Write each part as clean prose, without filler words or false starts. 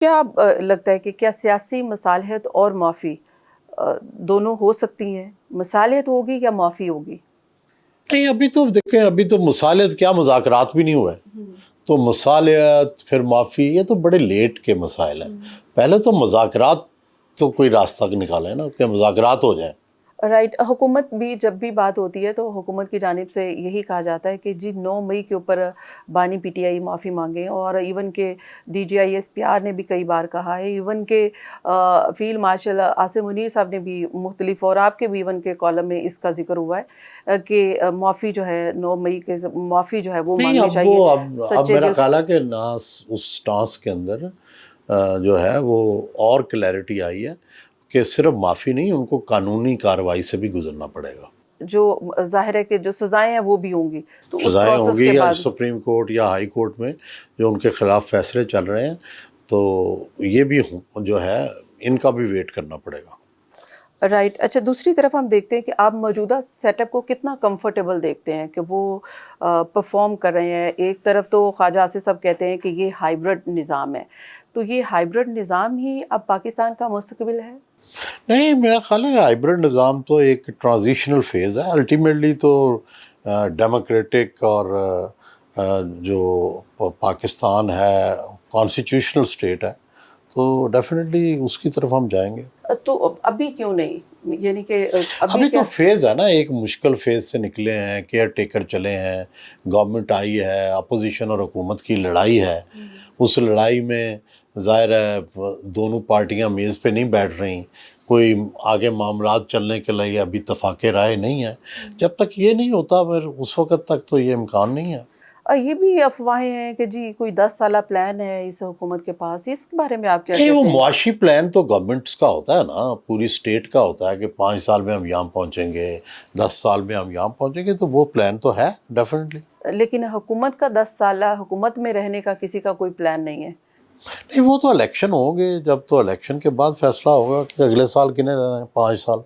کیا لگتا ہے کہ کیا سیاسی مصالحت اور معافی دونوں ہو سکتی ہیں؟ مصالحت ہوگی یا معافی ہوگی؟ نہیں، ابھی تو دیکھیں، ابھی تو مصالحت کیا، مذاکرات بھی نہیں ہوئے، تو مصالحت پھر معافی یہ تو بڑے لیٹ کے مسائل ہیں۔ پہلے تو مذاکرات تو کوئی راستہ نکالے نا کہ مذاکرات ہو جائیں۔ رائٹ، حکومت بھی جب بھی بات ہوتی ہے تو حکومت کی جانب سے یہی کہا جاتا ہے کہ جی 9 مئی کے اوپر بانی پی ٹی آئی معافی مانگیں، اور ایون کہ D G I S P R نے بھی کئی بار کہا ہے، ایون کہ فیلڈ مارشل عاصم منیر صاحب نے بھی مختلف، اور آپ کے بھی ایون کے کالم میں اس کا ذکر ہوا ہے کہ معافی جو ہے 9 مئی کے معافی جو ہے وہ نہیں، مانگنی چاہیے اب سچے میرا دل سے۔ خیال ہے کہ نا اس سٹانس کے اندر جو ہے وہ اور کلیئرٹی آئی ہے کہ صرف معافی نہیں، ان کو قانونی کارروائی سے بھی گزرنا پڑے گا۔ جو ظاہر ہے کہ جو سزائیں ہیں وہ بھی ہوں گی، تو اس سزائیں ہوں پروسیس گی کے یا بعد سپریم کورٹ یا ہائی کورٹ میں جو ان کے خلاف فیصلے چل رہے ہیں، تو یہ بھی جو ہے ان کا بھی ویٹ کرنا پڑے گا۔ رائٹ، اچھا دوسری طرف ہم دیکھتے ہیں کہ آپ موجودہ سیٹ اپ کو کتنا کمفرٹیبل دیکھتے ہیں کہ وہ پرفارم کر رہے ہیں۔ ایک طرف تو خواجہ آصف صاحب کہتے ہیں کہ یہ ہائیبرڈ نظام ہے، تو یہ ہائیبرڈ نظام ہی اب پاکستان کا مستقبل ہے؟ نہیں، میرا خیال ہے ہائیبرڈ نظام تو ایک ٹرانزیشنل فیز ہے، الٹیمیٹلی تو ڈیموکریٹک اور جو پاکستان ہے کانسٹیٹیوشنل اسٹیٹ ہے، تو ڈیفینیٹلی اس کی طرف ہم جائیں گے۔ تو ابھی کیوں نہیں، یعنی کہ ابھی ابھی تو کیا؟ فیز ہے نا، ایک مشکل فیز سے نکلے ہیں، کیئر ٹیکر چلے ہیں، گورنمنٹ آئی ہے، اپوزیشن اور حکومت کی لڑائی ہے۔ اس لڑائی میں ظاہر ہے دونوں پارٹیاں میز پہ نہیں بیٹھ رہی، کوئی آگے معاملات چلنے کے لیے ابھی اتفاق رائے نہیں ہے۔ جب تک یہ نہیں ہوتا پھر اس وقت تک تو یہ امکان نہیں ہے۔ یہ بھی افواہیں ہیں کہ جی کوئی 10 سالہ پلان ہے اس حکومت کے پاس، اس کے بارے میں آپ کیا نہیں، وہ کہتے ہیں؟ معاشی پلان تو گورنمنٹس کا ہوتا ہے نا، پوری اسٹیٹ کا ہوتا ہے کہ 5 سال میں ہم یہاں پہنچیں گے، 10 سال میں ہم یہاں پہنچیں گے، تو وہ پلان تو ہے ڈیفینیٹلی۔ لیکن حکومت کا 10 سالہ حکومت میں رہنے کا کسی کا کوئی پلان نہیں ہے۔ نہیں، وہ تو الیکشن ہوں گے، جب تو الیکشن کے بعد فیصلہ ہوگا کہ اگلے سال کنے رہنا ہے، 5 سال۔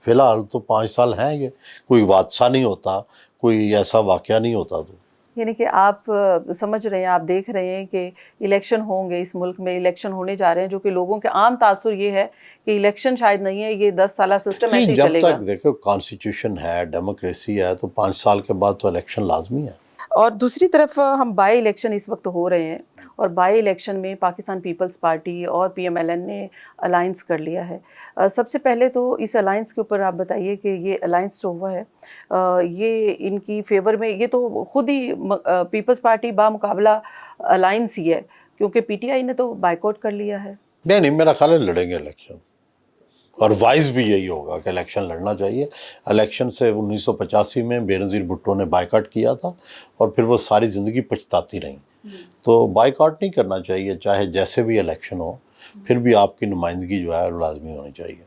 فی الحال تو 5 سال ہیں، یہ کوئی حادثہ نہیں ہوتا، کوئی ایسا واقعہ نہیں ہوتا تو۔ یعنی کہ آپ سمجھ رہے ہیں، آپ دیکھ رہے ہیں کہ الیکشن ہوں گے، اس ملک میں الیکشن ہونے جا رہے ہیں، جو کہ لوگوں کے عام تاثر یہ ہے کہ الیکشن شاید نہیں ہے، یہ 10 سالہ سسٹم ایسے نہیں، ہی جب چلے گا۔ تک دیکھو کانسٹیٹیوشن ہے، ڈیموکریسی ہے، تو 5 سال کے بعد تو الیکشن لازمی ہے۔ اور دوسری طرف ہم بائی الیکشن اس وقت ہو رہے ہیں، اور بائی الیکشن میں پاکستان پیپلز پارٹی اور پی ایم ایل این نے الائنس کر لیا ہے۔ سب سے پہلے تو اس الائنس کے اوپر آپ بتائیے کہ یہ الائنس جو ہوا ہے یہ ان کی فیور میں، یہ تو خود ہی پیپلز پارٹی بامقابلہ الائنس ہی ہے، کیونکہ پی ٹی آئی نے تو بائیکاٹ کر لیا ہے۔ نہیں، میرا خیال ہے لڑیں گے الیکشن، اور وائز بھی یہی ہوگا کہ الیکشن لڑنا چاہیے۔ الیکشن سے 1985 میں بے نظیر بھٹو نے بائیکاٹ کیا تھا، اور پھر وہ ساری زندگی پچھتاتی رہیں، تو بائیکاٹ نہیں کرنا چاہیے، چاہے جیسے بھی الیکشن ہو، پھر بھی آپ کی نمائندگی جو ہے لازمی ہونی چاہیے۔